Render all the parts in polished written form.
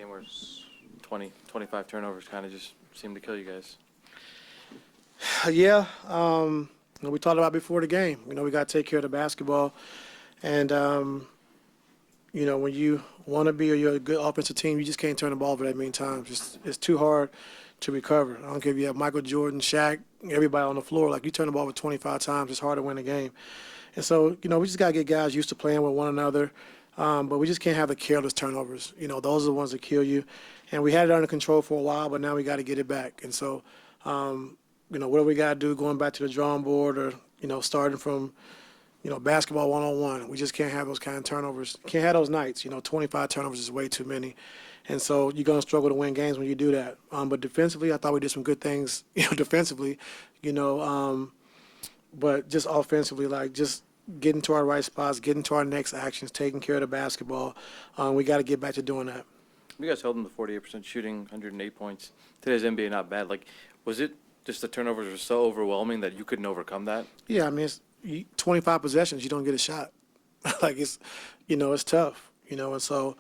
game where 20, 25 turnovers kind of just seemed to kill you guys. Yeah, we talked about before the game. We got to take care of the basketball. And, when you want to be or you're a good offensive team, you just can't turn the ball over that many times. It's too hard to recover. I don't care if you have Michael Jordan, Shaq, everybody on the floor. Like, you turn the ball over 25 times, it's hard to win a game. And so, we just got to get guys used to playing with one another. But we just can't have the careless turnovers. Those are the ones that kill you. And we had it under control for a while, but now we got to get it back. And so, what do we got to do going back to the drawing board or, starting from, basketball one-on-one. We just can't have those kind of turnovers. Can't have those nights. 25 turnovers is way too many. And so you're going to struggle to win games when you do that. But defensively, I thought we did some good things, defensively, but just offensively, like just getting to our right spots, getting to our next actions, taking care of the basketball. We got to get back to doing that. You guys held them to 48% shooting, 108 points. Today's NBA not bad. Like, was it just the turnovers were so overwhelming that you couldn't overcome that? Yeah, I mean, it's 25 possessions, you don't get a shot. Like, it's tough, and so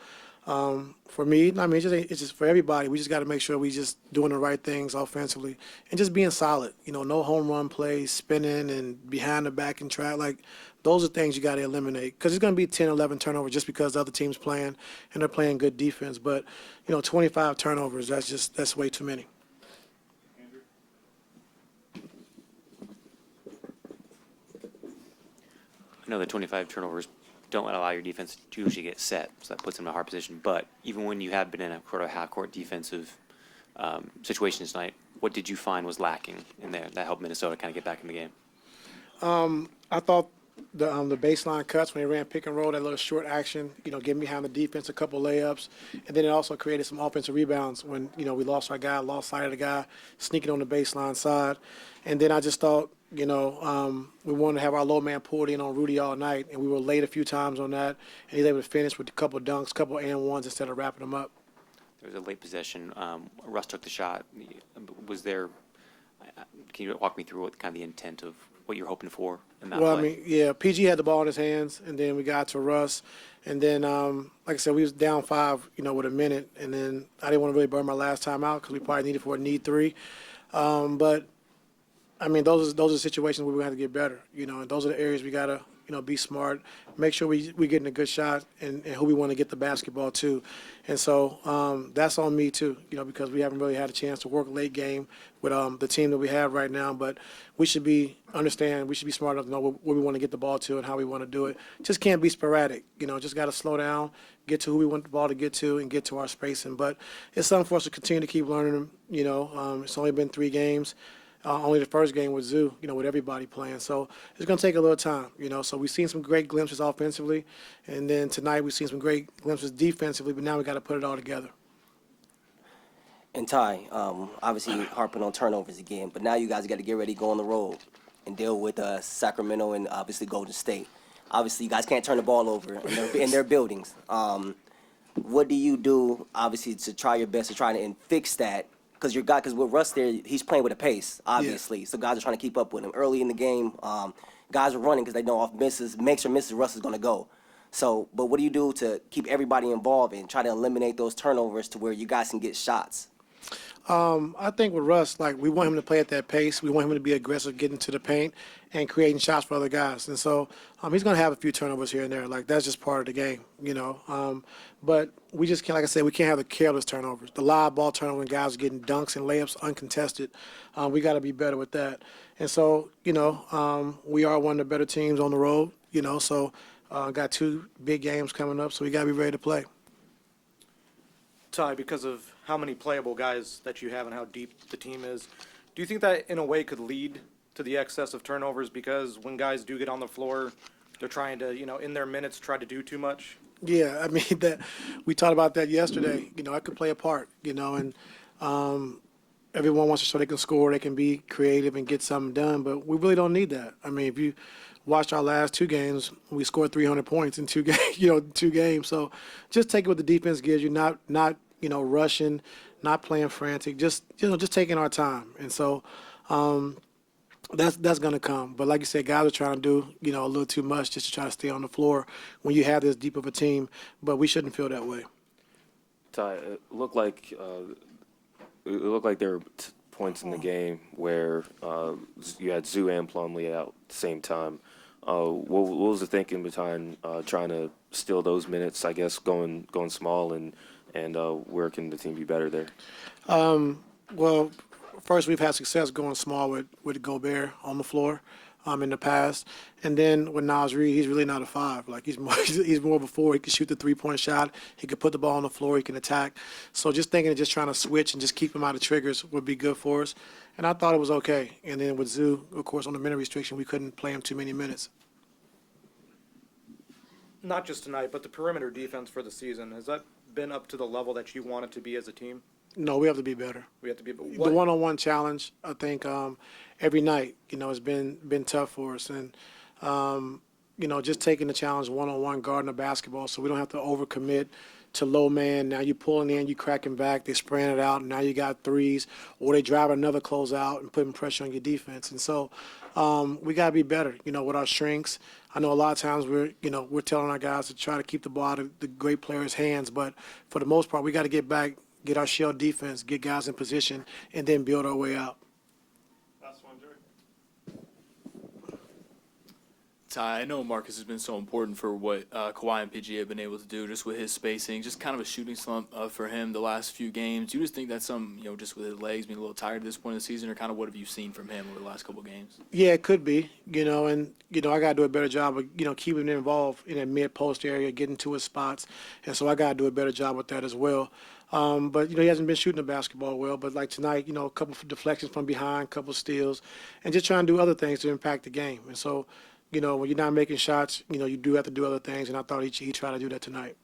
for me, I mean, it's just for everybody. We just got to make sure we just doing the right things offensively and just being solid. No home run plays, spinning and behind the back and track. Like, those are things you got to eliminate because it's going to be 10, 11 turnovers just because the other team's playing and they're playing good defense. But 25 turnovers, that's way too many. I know the 25 turnovers don't allow your defense to usually get set, so that puts them in a hard position. But even when you have been in a sort of half-court defensive situation tonight, what did you find was lacking in there that helped Minnesota kind of get back in the game? I thought the baseline cuts when they ran pick and roll, that little short action, getting behind the defense, a couple layups, and then it also created some offensive rebounds when we lost our guy, lost sight of the guy, sneaking on the baseline side, and then I just thought. We wanted to have our low man pulled in on Rudy all night, and we were late a few times on that, and he's able to finish with a couple of dunks, couple of and-ones instead of wrapping them up. There was a late possession. Russ took the shot. Was there can you walk me through what kind of the intent of what you're hoping for in that play? I mean, yeah, PG had the ball in his hands, and then we got to Russ, and then, like I said, we was down 5, with a minute, and then I didn't want to really burn my last time out because we probably needed for a need 3. But I mean, those are situations where we have to get better, and those are the areas we got to, be smart, make sure we getting a good shot and who we want to get the basketball to. And so that's on me too, because we haven't really had a chance to work late game with the team that we have right now. But we should be smart enough to know where we want to get the ball to and how we want to do it. Just can't be sporadic, just got to slow down, get to who we want the ball to get to and get to our spacing. But it's something for us to continue to keep learning, it's only been 3 games. Only the first game with Zoo, with everybody playing. So it's going to take a little time, So we've seen some great glimpses offensively, and then tonight we've seen some great glimpses defensively, but now we got to put it all together. And Ty, obviously harping on turnovers again, but now you guys got to get ready to go on the road and deal with Sacramento and obviously Golden State. Obviously, you guys can't turn the ball over in their buildings. What do you do, obviously, to try your best to try and fix that? Because with Russ there, he's playing with a pace, obviously. Yeah. So guys are trying to keep up with him. Early in the game, guys are running because they know off misses, makes or misses, Russ is going to go. So, but what do you do to keep everybody involved and try to eliminate those turnovers to where you guys can get shots? I think with Russ, we want him to play at that pace. We want him to be aggressive, getting to the paint and creating shots for other guys. And so he's going to have a few turnovers here and there. That's just part of the game, But we just can't, like I said, we can't have the careless turnovers. The live ball turnover when guys are getting dunks and layups uncontested. We got to be better with that. And so, we are one of the better teams on the road, So got 2 big games coming up, so we got to be ready to play. Ty, because of how many playable guys that you have and how deep the team is, do you think that in a way could lead to the excess of turnovers because when guys do get on the floor, they're trying to, in their minutes try to do too much? Yeah, I mean, that we talked about that yesterday. I could play a part, and everyone wants to show they can score, they can be creative and get something done, but we really don't need that. I mean, if you watch our last 2 games, we scored 300 points in 2 games, 2 games. So just take it what the defense gives you, not rushing, not playing frantic, just taking our time. And so that's going to come. But like you said, guys are trying to do, a little too much just to try to stay on the floor when you have this deep of a team, but we shouldn't feel that way. Ty, it looked like there were points in the game where you had Zoo and Plumlee out at the same time. What was the thinking behind trying to steal those minutes? I guess going small and where can the team be better there? Well, first we've had success going small with Gobert on the floor in the past, and then with Nas Reed, he's really not a five. Like he's more he's more of a four. He can shoot the 3-point shot. He can put the ball on the floor. He can attack. So just thinking of just trying to switch and just keep him out of triggers would be good for us. And I thought it was okay. And then with Zoo, of course, on the minute restriction, we couldn't play him too many minutes. Not just tonight, but the perimeter defense for the season, has that been up to the level that you want it to be as a team? No, we have to be better. We have to be. But The what, one-on-one challenge, I think, every night, has been tough for us, and just taking the challenge one-on-one, guarding the basketball, so we don't have to overcommit to low man. Now you pulling in, you cracking back, they spraying it out, and now you got threes, or they drive another closeout and putting pressure on your defense, and so we gotta be better, with our strengths. I know a lot of times we're telling our guys to try to keep the ball out of the great players' hands, but for the most part, we got to get back, get our shell defense, get guys in position, and then build our way out. Ty, I know Marcus has been so important for what Kawhi and PG have been able to do just with his spacing, just kind of a shooting slump for him the last few games. Do you just think that's just with his legs being a little tired at this point of the season, or kind of what have you seen from him over the last couple of games? Yeah, it could be, and, I got to do a better job of, keeping him involved in that mid-post area, getting to his spots, and so I got to do a better job with that as well. But, he hasn't been shooting the basketball well, but like tonight, a couple of deflections from behind, a couple of steals, and just trying to do other things to impact the game. And so, when you're not making shots, you do have to do other things, and I thought he tried to do that tonight.